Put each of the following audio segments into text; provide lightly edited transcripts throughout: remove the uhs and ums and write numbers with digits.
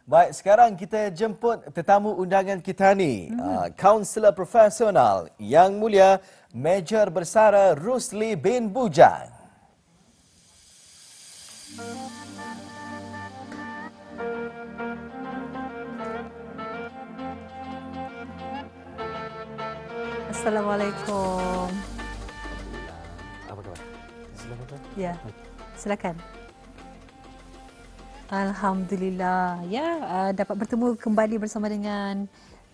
Baik, sekarang kita jemput tetamu undangan kita ni, kaunselor profesional Yang Mulia Major Bersara Rusli bin Bujang. Assalamualaikum. Apa khabar? Silakan. Ya, silakan. Alhamdulillah, ya, dapat bertemu kembali bersama dengan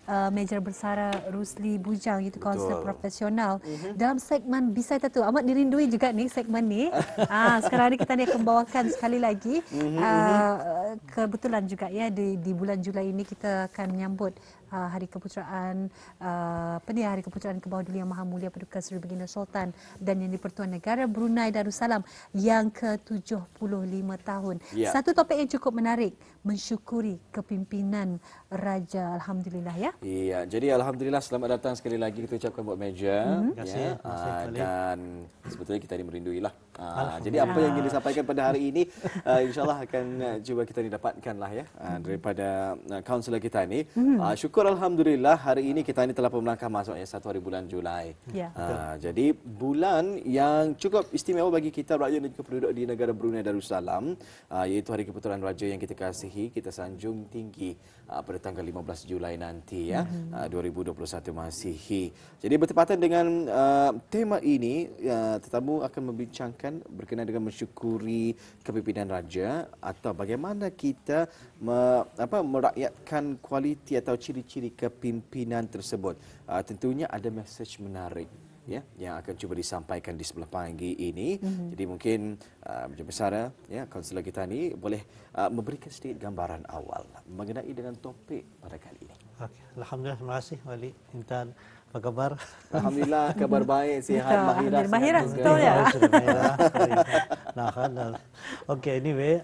Major Bersara Rusli Bujang, itu kaunselor profesional. Dalam segmen Bisai Tatu, amat dirindui juga nih segmen ni. Sekarang ni kita ni akan bawakan sekali lagi. Kebetulan juga ya di bulan Julai ini kita akan menyambut Hari Keputeraan Hari Keputeraan ke bawah Duli Yang Maha Mulia Paduka Seri Baginda Sultan dan Yang di-Pertuan Negara Brunei Darussalam yang ke-75 tahun. Ya. Satu topik yang cukup menarik, mensyukuri kepimpinan Raja. Alhamdulillah ya. Iya, jadi alhamdulillah selamat datang sekali lagi kita ucapkan buat Major. Terima kasih. Dan sebetulnya kita ni merinduilah. Jadi apa yang ingin disampaikan pada hari ini, insyaAllah akan cuba kita didapatkan lah ya daripada kaunselor kita ni. Syukur alhamdulillah hari ini kita ni telah pun melangkah masuk ya 1 hari bulan Julai. Ya. Jadi bulan yang cukup istimewa bagi kita rakyat dan juga penduduk di negara Brunei Darussalam, iaitu Hari Keputeraan Raja yang kita kasihi, kita sanjung tinggi pada tanggal 15 Julai nanti ya, 2021 Masihi. Jadi bertepatan dengan tema ini, tetamu akan membincangkan berkenaan dengan mensyukuri kepimpinan raja atau bagaimana kita merakyatkan kualiti atau ciri-ciri kepimpinan tersebut. Tentunya ada mesej menarik ya yang akan cuba disampaikan di sebelah pagi ini. Jadi mungkin Major Bersara ya kaunselor kita ni boleh memberikan sedikit gambaran awal mengenai dengan topik pada kali ini. Okey, alhamdulillah, terima kasih Wali. Intan, apa kabar? Alhamdulillah kabar baik, sihat, mahirah. Mahirah, betul ya. Nah, kan. Okey, anyway,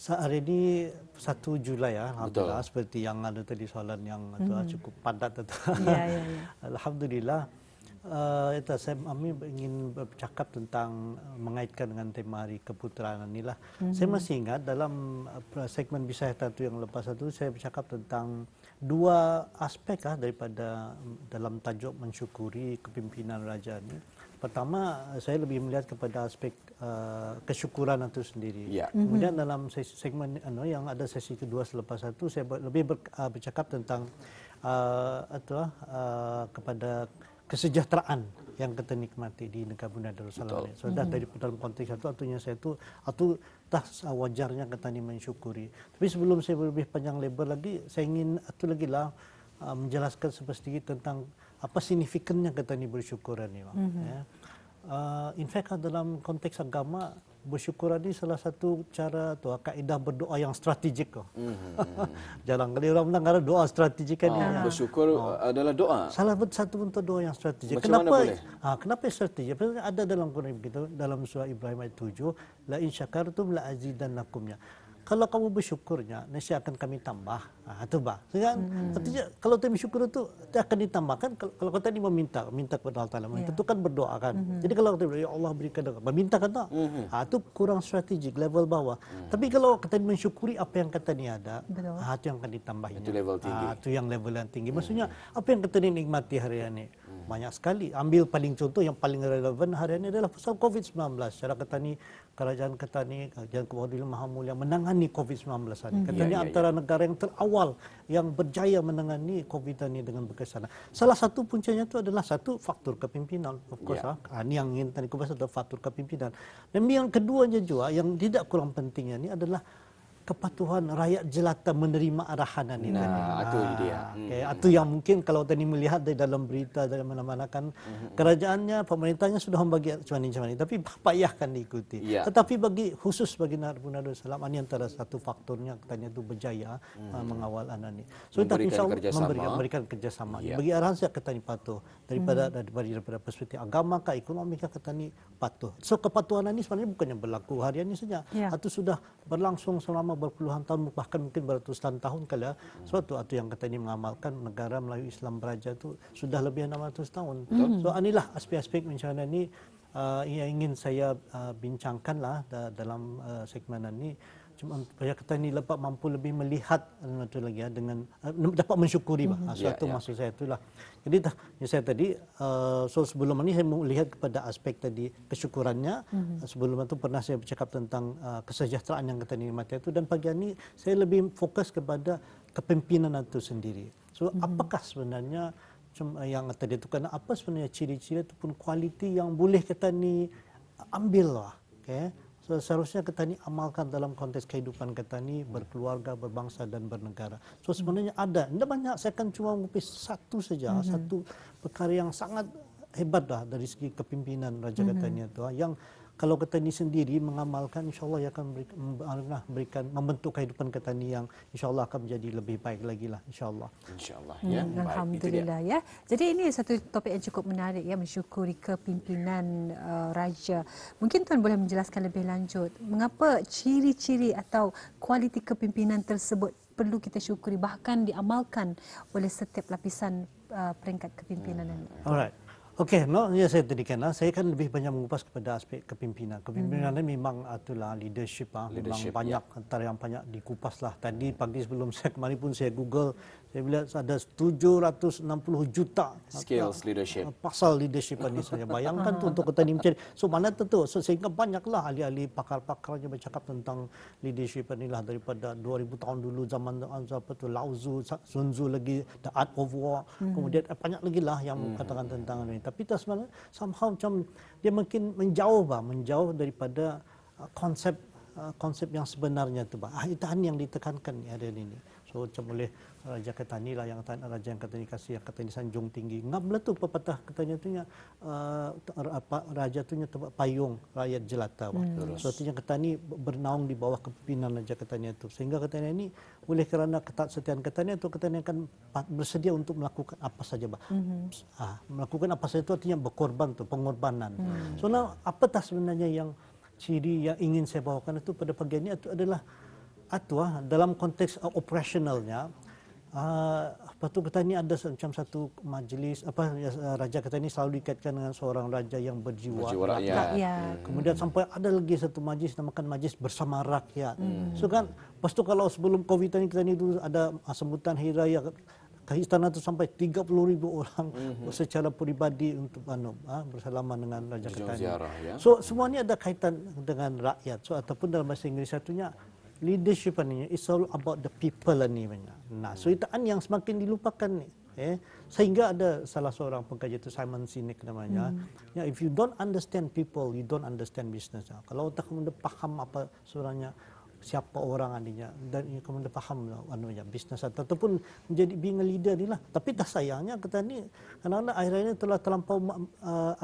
hari ini 1 Julai ya, alhamdulillah. Seperti yang ada tadi soalan yang cukup padat itu. Ya. Alhamdulillah. Kami ingin bercakap tentang mengaitkan dengan tema Hari Keputeraan inilah. Saya masih ingat dalam segmen Bisai Tatu yang lepas itu saya bercakap tentang dua aspek daripada dalam tajuk mensyukuri kepimpinan raja ini. Pertama, saya lebih melihat kepada aspek kesyukuran itu sendiri. Ya. Kemudian dalam segmen yang ada sesi kedua selepas itu saya lebih bercakap tentang kepada kesejahteraan yang kita nikmati di negara Brunei Darussalam. So dari dalam konteks itu artinya saya itu dah wajarnya kita ni mensyukuri. Tapi sebelum saya lebih panjang lebar lagi, saya ingin menjelaskan sedikit tentang apa signifikannya kita ni bersyukuran ni, ya. In fact dalam konteks agama, bersyukur ini salah satu cara atau kaedah berdoa yang strategik. Jarang kali orang mendengar doa strategik kan. Bersyukur adalah doa. Salah satu bentuk doa yang strategik. Macam mana boleh? Kenapa strategik? Ada dalam Quran begitu, dalam surah Ibrahim ayat 7, la in syakartum la azidannakum. Kalau kamu bersyukurnya, nescaya akan kami tambah. Itu bah. Artinya kalau kita bersyukur itu akan ditambahkan. Kalau kita ini minta kepada Allah Taala, itu kan berdoa kan. Jadi kalau kita berdoa, ya Allah berikan, meminta kan tak? Itu kurang strategik, level bawah. Tapi kalau kita mensyukuri apa yang kita ni ada, itu yang akan ditambahin. Itu level tinggi. Itu yang level yang tinggi. Maksudnya apa yang kita nikmati hari ini? Banyak sekali. Ambil paling contoh yang paling relevan hari ini adalah pasal COVID-19. Cara kita ni, kerajaan kita ni, kerajaan ke bawah Duli Maha Mulia menangani COVID-19 ini. Kita ni antara negara yang terawal yang berjaya menangani COVID ini dengan berkesan. Salah satu puncanya itu adalah satu faktor kepimpinan. Of course, ini yang ingin tadi kubahas adalah faktor kepimpinan. Dan yang keduanya juga yang tidak kurang pentingnya ini adalah kepatuhan rakyat jelata menerima arahan ini. Itu dia. Itu yang mungkin kalau tadi melihat dari dalam berita dari mana-mana kan kerajaannya, pemerintahnya sudah membagi macam ini, tapi payahkan diikuti. Tetapi khusus bagi Brunei Darussalam, ini antara satu faktornya katanya itu berjaya mengawal ini. So memberikan kerjasama. Bagi arahan saya kata ni patuh daripada perspektif agama kah, ekonomi kah, kata ni patuh. So kepatuhan ini sebenarnya bukannya berlaku hari ini saja. Itu sudah berlangsung selama berpuluhan tahun, bahkan mungkin beratusan tahun kali ya. Suatu yang kata ini mengamalkan negara Melayu Islam Beraja itu sudah lebih 600 tahun. So inilah aspek-aspek macam mana ni yang ingin saya bincangkanlah dalam segmen ini, cuma supaya kita ni dapat mampu lebih melihat itu lagi dengan dapat mensyukuri suatu maksud saya itulah. Jadi saya tadi so sebelum ini saya melihat kepada aspek tadi kesyukurannya. Sebelum itu pernah saya bercakap tentang kesejahteraan yang kita nikmati itu, dan pagi ini saya lebih fokus kepada kepimpinan itu sendiri. So apakah sebenarnya yang tadi itu, karena apa sebenarnya ciri-ciri ataupun kualiti yang boleh kita ni ambil lah, okay? So, seharusnya kita ni amalkan dalam konteks kehidupan kita ni berkeluarga, berbangsa dan bernegara. So sebenarnya ada, tidak banyak, saya akan cuma mengupis satu saja, satu perkara yang sangat hebat dah dari segi kepimpinan Raja Ketannya itu, yang kalau kita ni sendiri mengamalkan, insyaAllah ia akan berikan membentuk kehidupan kita ni yang insyaAllah akan menjadi lebih baik lagi lah, insyaAllah. InsyaAllah, ya. Alhamdulillah, ya. Jadi ini satu topik yang cukup menarik, ya, mensyukuri kepimpinan Raja. Mungkin Tuan boleh menjelaskan lebih lanjut, mengapa ciri-ciri atau kualiti kepimpinan tersebut perlu kita syukuri, bahkan diamalkan oleh setiap lapisan peringkat kepimpinan ini. Alright. Okey, ya saya tadi saya kan lebih banyak mengupas kepada aspek kepimpinan. Kepimpinan ini memang itulah leadership, memang banyak antara yang banyak dikupas lah. Tadi pagi sebelum saya kemarin pun saya Google, saya lihat ada 760 juta skills leadership. Pasal leadership ini saya bayangkan tu untuk kita ni mencari. So mana tentu sehingga banyaklah ahli-ahli pakar-pakar yang bercakap tentang leadership inilah daripada 2000 tahun dulu, zaman apa tu Lao Tzu, Sun Tzu lagi, The Art of War. Kemudian banyak lagi lah yang katakan tentang ini. Tapi tak sebenarnya somehow macam dia mungkin menjauh daripada konsep yang sebenarnya tu itu yang ditekankan ni ada ini. So macam oleh Raja Ketani lah, yang Raja yang Ketani kasih, yang Ketani sanjung tinggi. Ngap tu pepatah katanya tu nya Raja tu nya tempat payung rakyat jelata. So artinya Ketani bernaung di bawah kepimpinan Raja Ketani itu. Sehingga Ketani ini oleh kerana kesetiaan Ketani itu, Ketani akan bersedia untuk melakukan apa saja. Melakukan apa saja itu artinya berkorban tu, pengorbanan. So apatah sebenarnya yang ciri yang ingin saya bawakan itu pada pagi ini itu adalah dalam konteks operasionalnya. Patut kita ni ada macam satu majlis Raja kita ni selalu dikaitkan dengan seorang raja yang berjiwa rakyat. Kemudian sampai ada lagi satu majlis namakan majlis bersama rakyat. So kan, lepas tu kalau sebelum Covid ni kita ni dulu ada sambutan hari raya ke istana tu sampai 30,000 orang secara peribadi untuk bersalaman dengan Raja Ketani. So semua ni ada kaitan dengan rakyat. So ataupun dalam bahasa Inggeris satunya leadership ni is all about the people ni banyak. Nah, so itu yang semakin dilupakan ni. Sehingga ada salah seorang pengkaji itu Simon Sinek namanya. Ya, if you don't understand people, you don't understand business. Kalau tak kamu faham apa sebenarnya siapa orang adinya dan kamu faham bisnes ataupun menjadi being a leader ni lah. Tapi dah sayangnya kita ni kadang-kadang akhirnya telah terlampau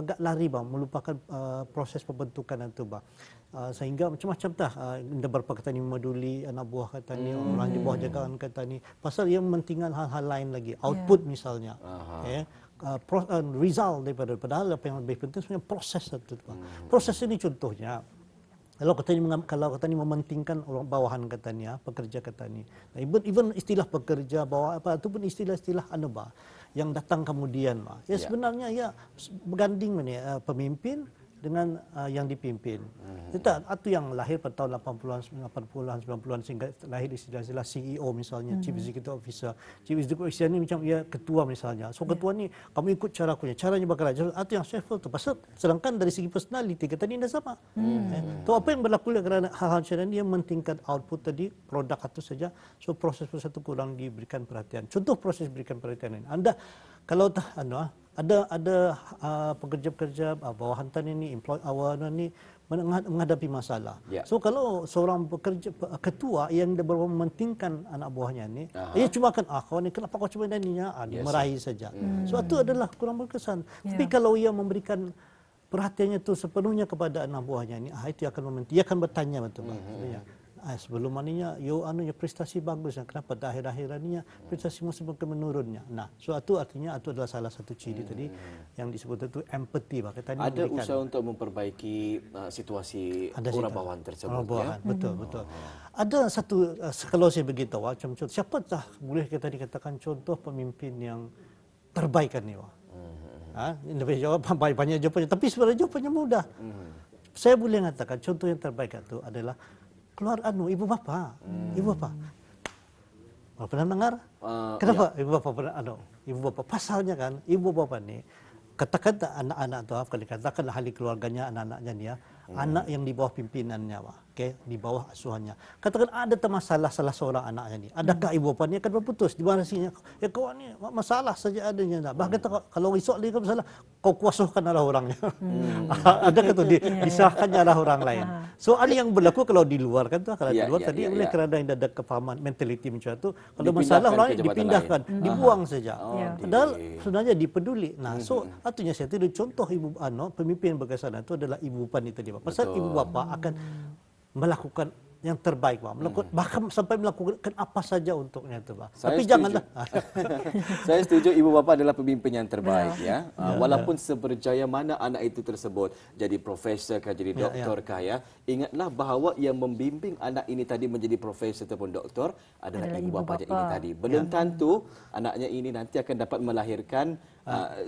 agak lari melupakan proses pembentukan itu sehingga macam-macam ada beberapa kata ni memaduli anak buah kata ni, orang di bawah jagaan kata ni, pasal ia mementingkan hal-hal lain lagi, output misalnya, result daripada, padahal apa yang lebih penting sebenarnya proses itu. Proses ini contohnya kalau kita ni mementingkan orang bawahan kata ni, pekerja kata ni, even istilah pekerja bawah ataupun istilah-istilah yang datang kemudian ya sebenarnya ya berganding pemimpin dengan yang dipimpin. Itu yang lahir pada tahun 80-an 90-an sehingga lahir istilah-istilah CEO misalnya, Chief Executive Officer. Chief Executive Officer ni macam ia ketua misalnya. So ketua ni kamu ikut caranya bakal itu yang stressful tu. Pasal sedangkan dari segi personality kita ni dah sama. So apa yang berlaku kerana hal-hal macam ni dia mementingkan output tadi, produk itu saja. So proses-proses itu kurang diberikan perhatian. Contoh proses berikan perhatian ini. Anda kalau ada pekerja-pekerja bawahan ini, ni menghadapi masalah. So kalau seorang pekerja ketua yang mementingkan anak buahnya ni, ia cuma akan kau ni kenapa kau cuma ni dimarahi saja. So itu adalah kurang berkesan. Tapi kalau ia memberikan perhatiannya itu sepenuhnya kepada anak buahnya ni, itu akan dia akan bertanya betul. Sebelum maninya prestasi bagus, kenapa akhir-akhir aninya prestasimu semakin menurunnya. Nah, so itu artinya itu adalah salah satu ciri tadi yang disebut itu empathy. Ada usaha untuk memperbaiki situasi orang bawahan tersebut. Betul. Ada satu kalau saya beritahu macam siapa boleh kita dikatakan contoh pemimpin yang terbaik kan ni. Individu banyak jawapannya, tapi sebenarnya jawapannya mudah. Saya boleh mengatakan contoh yang terbaik itu adalah keluar ibu bapa. Ibu bapa. Pernah dengar? Kenapa ibu bapa pernah ibu bapa pasalnya kan ibu bapa ni katakan anak-anak tu kalau dikatakan ahli keluarganya anak-anaknya dia anak yang di bawah pimpinannya di bawah asuhannya. Katakan ada masalah salah seorang anaknya ni. Adakah ibu bapa ni akan berputus di mana sini? Ya kau ni masalah saja adanya. Bahkan kalau esok lagi masalah kau kuasahkanlah orangnya. Adakah tu disahkannya lah orang lain. Soal yang berlaku kalau di luar kan tu kalau di luar tadi oleh kerana ada kefahaman mentaliti macam tu kalau masalah orang dipindahkan, dibuang saja. Padahal sebenarnya dipeduli. Nah, so artinya saya tidur contoh ibu pemimpin berkesan itu adalah ibu bapa ni tadi. Pasal ibu bapa akan melakukan yang terbaik, bahkan sampai melakukan apa saja untuknya itu, Tapi janganlah. Saya setuju ibu bapa adalah pemimpin yang terbaik, ya. Walaupun seberjaya mana anak itu tersebut, jadi profesor kah, jadi doktor kah, ya. Ingatlah bahawa yang membimbing anak ini tadi menjadi profesor ataupun doktor adalah ibu bapa ini tadi. Belum tentu anaknya ini nanti akan dapat melahirkan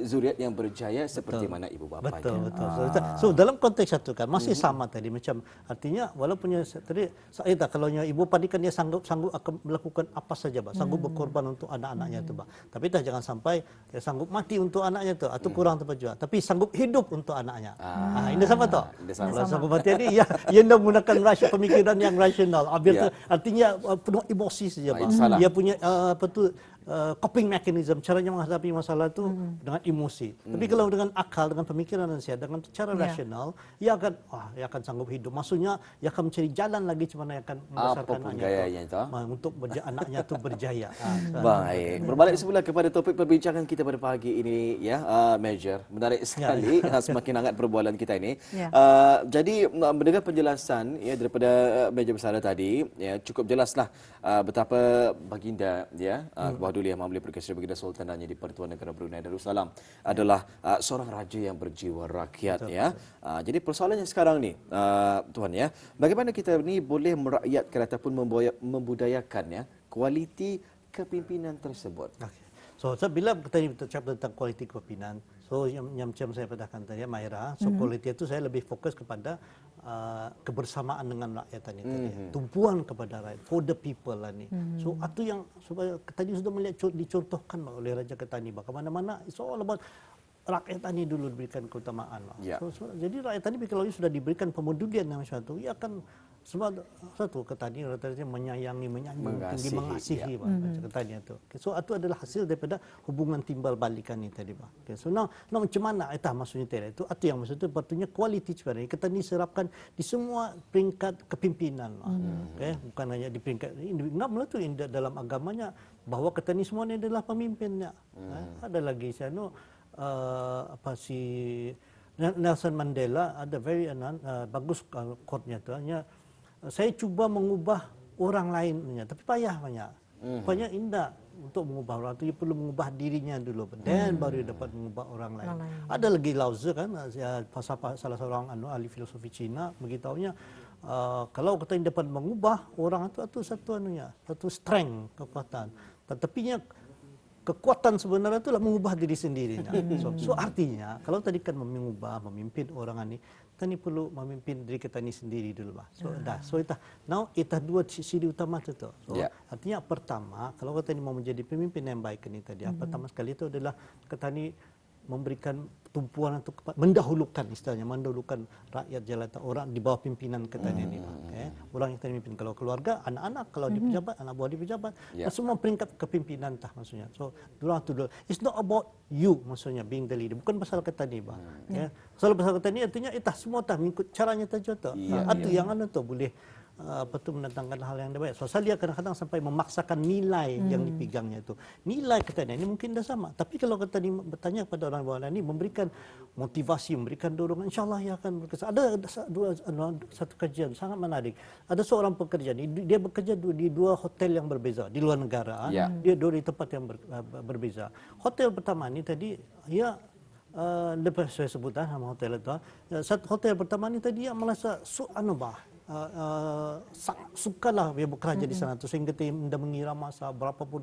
zuriat yang berjaya seperti mana ibu bapanya. Betul. So dalam konteks itu kan masih sama tadi macam artinya walaupun tadi saya kalau ibu bapa kan dia sanggup akan melakukan apa saja, sanggup berkorban untuk anak-anaknya itu, Tapi jangan sampai dia sanggup mati untuk anaknya itu atau kurang tepat juga. Tapi sanggup hidup untuk anaknya. Ini sama toh. Kalau sanggup mati ini ia menggunakan pemikiran yang rasional. Artinya penuh emosi saja, Dia punya coping mechanism, caranya menghadapi masalah itu dengan emosi. Tapi kalau dengan akal, dengan pemikiran dan dengan cara rasional, ia akan sanggup hidup. Maksudnya, ia akan mencari jalan lagi cuma yang akan membesarkan anaknya untuk anaknya itu berjaya. Baik, berbalik semula kepada topik perbincangan kita pada pagi ini, ya, Major. Menarik sekali, semakin hangat perbualan kita ini. Jadi mendengar penjelasan daripada Major Bersara tadi, cukup jelaslah betapa baginda Bawah Duli Yang Maha Perkasa Baginda Sultan Dannya di Pertuan Negara Brunei Darussalam adalah seorang raja yang berjiwa rakyat, ya. Jadi persoalannya sekarang ni, Tuan, ya, bagaimana kita ni boleh merakyatkan ataupun membudayakan kualiti kepimpinan tersebut? So bila kita bercakap tentang kualiti kepimpinan, yang macam saya katakan tadi, Maira, kualiti itu saya lebih fokus kepada kebersamaan dengan rakyat tadi, tumpuan kepada rakyat, for the people lah ni. So itu yang supaya tadi sudah melihat dicontohkan oleh Raja Ketanji, bagaimana it's all about rakyat tani dulu diberikan keutamaan. Jadi rakyat tani kalau sudah diberikan pemedulian yang macam itu, ia akan sebab satu Ketanji rata-rata menyayangi, mengasihi Ketanji itu. So itu adalah hasil daripada hubungan timbal balikan ini tadi, So now macam mana maksudnya tadi itu yang maksud itu patutnya kualiti sebenarnya Ketanji serapkan di semua peringkat kepimpinan. Bukan hanya di peringkat ingat tu dalam agamanya bahawa Ketanji semua ini adalah pemimpinnya. Ada lagi Nelson Mandela ada very bagus quote-nya tu, saya cuba mengubah orang lainnya tapi payah banyak indah untuk mengubah orang itu, dia perlu mengubah dirinya dulu, dan baru dia dapat mengubah orang lain. Ada lagi Lao Tzu kan, salah seorang ahli filosofi Cina beritahunya kalau kita dapat mengubah orang itu satu strength, kekuatan, tetapi kekuatan sebenarnya itulah mengubah diri sendiri. So artinya kalau tadi kan memimpin orang ini, kita ni perlu memimpin diri kita ni sendiri dulu, So itu dua ciri utama itu. Artinya pertama, kalau kita ni mau menjadi pemimpin yang baik ini tadi, pertama sekali itu adalah kita ni memberikan tumpuan untuk mendahulukan rakyat jelata, orang di bawah pimpinan kita ini. Orang yang kita pimpin, kalau keluarga, anak-anak, kalau di pejabat, anak buah di pejabat, semua peringkat kepimpinan maksudnya. So it's not about you maksudnya being the leader, bukan pasal kita ni, pasal kita ni artinya semua mengikut caranya saja tu. Itu yang boleh mendatangkan hal yang baik. So dia kadang-kadang sampai memaksakan nilai yang dipegangnya itu. Nilai kita ini mungkin dah sama, tapi kalau kita bertanya kepada orang bawah ini, memberikan motivasi, memberikan dorongan, insya-Allah ia akan berkesan. Ada satu kajian sangat menarik. Ada seorang pekerja, dia bekerja di dua hotel yang berbeza di luar negara. Dia di tempat yang berbeza. Hotel pertama ini tadi lepas saya sebutkan nama hotel itu. Satu hotel pertama ini tadi dia merasa sangat sukalah dia bekerja di sana tu sehingga dia mengira masa berapa pun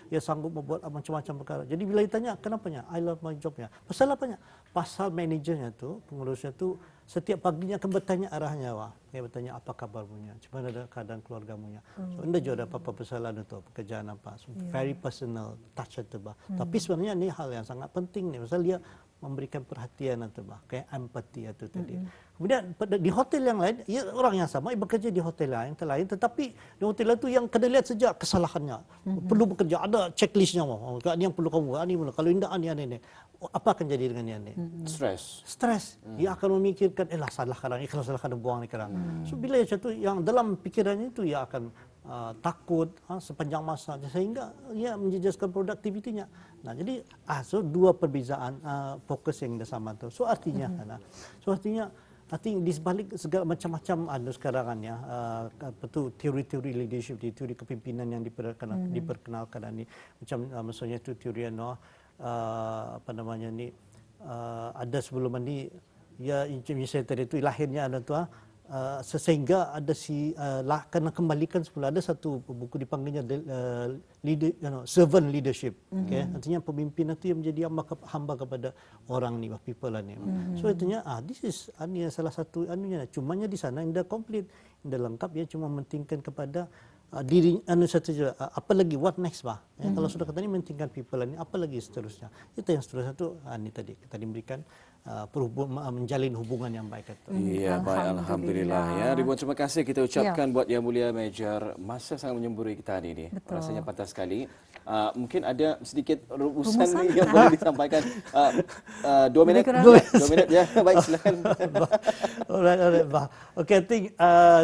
dia sanggup membuat macam-macam perkara. Jadi bila ditanya kenapanya, I love my jobnya. Pasal apanya? Pasal manajernya tu, pengurusnya tu setiap paginya akan bertanya arahnya, wah. Dia bertanya apa kabarnya, macam mana keadaan keluargamunya. So, anda juga ada apa-apa persoalan untuk pekerjaan apa. So, very personal touch itu bah. Tapi sebenarnya ini hal yang sangat penting nih, pasal dia memberikan perhatian itu bah, kayak empati itu tadi. Kemudian di hotel yang lain, ya, orang yang sama bekerja di hotel lain, tetapi di hotel itu yang kena lihat sejak kesalahannya. Perlu bekerja, ada checklistnya. Oh, ini yang perlu kamu, ini perlu. Kalau tidak, ini. Apa akan jadi dengan ini? Stres. Dia akan memikirkan, salah kadang, kalau salah kadang buang ni kadang. So bila itu yang dalam pikirannya itu, ia akan takut sepanjang masa sehingga ia menjejaskan produktivitinya. Nah, jadi so dua perbezaan fokus yang sama tu. So artinya I think di sebalik segala macam-macam sekarang kan ya, teori-teori leadership, teori kepimpinan yang diperkenalkan ni, macam maksudnya tu teori apa namanya ni, ada sebelum ni ya saya tadi tu lahirnya ada tu sehingga ada kena kembalikan semula, ada satu buku dipanggilnya servant leadership. Okay? Artinya pemimpin itu yang menjadi hamba kepada orang ni, people lah ni. So artinya this is salah satu cumanya di sana indah komplit, indah lengkap, ya cuma mementingkan kepada diri satu saja. Apa lagi, what next bah? Ya, kalau sudah kata ni mementingkan people ini, apa lagi seterusnya? Itu yang seterusnya tu ini tadi kita diberikan menjalin hubungan yang baik itu. Iya, baik, alhamdulillah ya. Ribuan terima kasih kita ucapkan buat Yang Mulia Major. Masa sangat menyemburi kita hari ini. Rasanya pantas sekali. Mungkin ada sedikit rumusan yang boleh disampaikan. 2 minit. 2 minit ya. Baik, silakan. Alright, bah. Okay, I think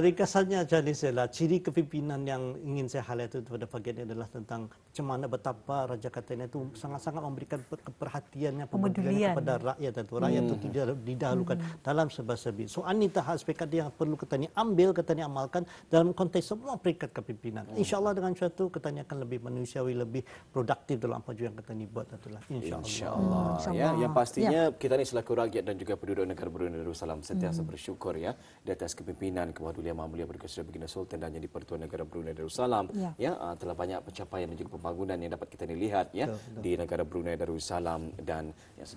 ringkasannya jadi lah ciri kepimpinan yang ingin saya highlight itu pada pagi ini adalah tentang macam mana betapa Raja Katanya itu sangat-sangat memberikan perhatiannya, pemeduliannya kepada rakyat itu. Rakyat itu tidak didahulukan dalam serba-serbi. So anita aspek yang perlu kita ni ambil, kita ni amalkan dalam konteks semua peringkat kepimpinan. InsyaAllah dengan suatu kita ni akan lebih manusiawi, lebih produktif dalam apa yang kita ni buat itulah. InsyaAllah. Ya, yang pastinya kita ni selaku rakyat dan juga penduduk negara Brunei Darussalam sentiasa bersyukur ya di atas kepimpinan Kewahdulian Maha Mulia Berkuasa Baginda Sultan dan Yang di-Pertuan Negara Brunei Darussalam. Ya, telah banyak pencapaian dan juga pembangunan yang dapat kita ni lihat ya di negara Brunei Darussalam dan yang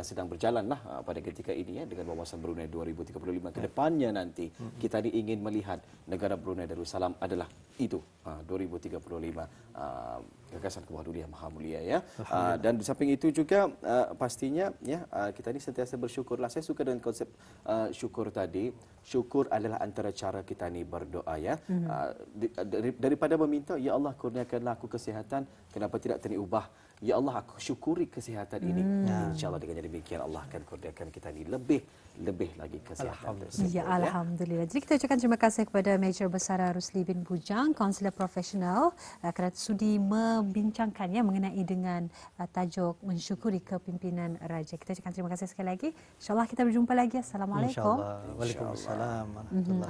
sedang berjalanlah pada ketika ini ya dengan wawasan Brunei 2035 ke depannya nanti kita ni ingin melihat negara Brunei Darussalam adalah itu 2035 gagasan Kewahdulian Maha Mulia ya. Dan di samping itu juga pastinya ya kita ni sentiasa bersyukurlah. Saya suka dengan konsep syukur tadi. Syukur adalah antara cara kita ni berdoa ya. Daripada meminta ya Allah kurniakanlah aku kesihatan, kenapa tidak terubah? Ya Allah aku syukuri kesihatan ini. InsyaAllah dengan demikian Allah akan kurniakan kita ni lebih lagi kesihatan tersebut. Ya, alhamdulillah. Jadi kita ucapkan terima kasih kepada Major Bersara Rusli bin Bujang, kaunselor profesional kerana sudi membincangkan mengenai dengan tajuk mensyukuri kepimpinan raja. Kita ucapkan terima kasih sekali lagi. InsyaAllah kita berjumpa lagi. Assalamualaikum. InsyaAllah. Waalaikumsalam. Alhamdulillah.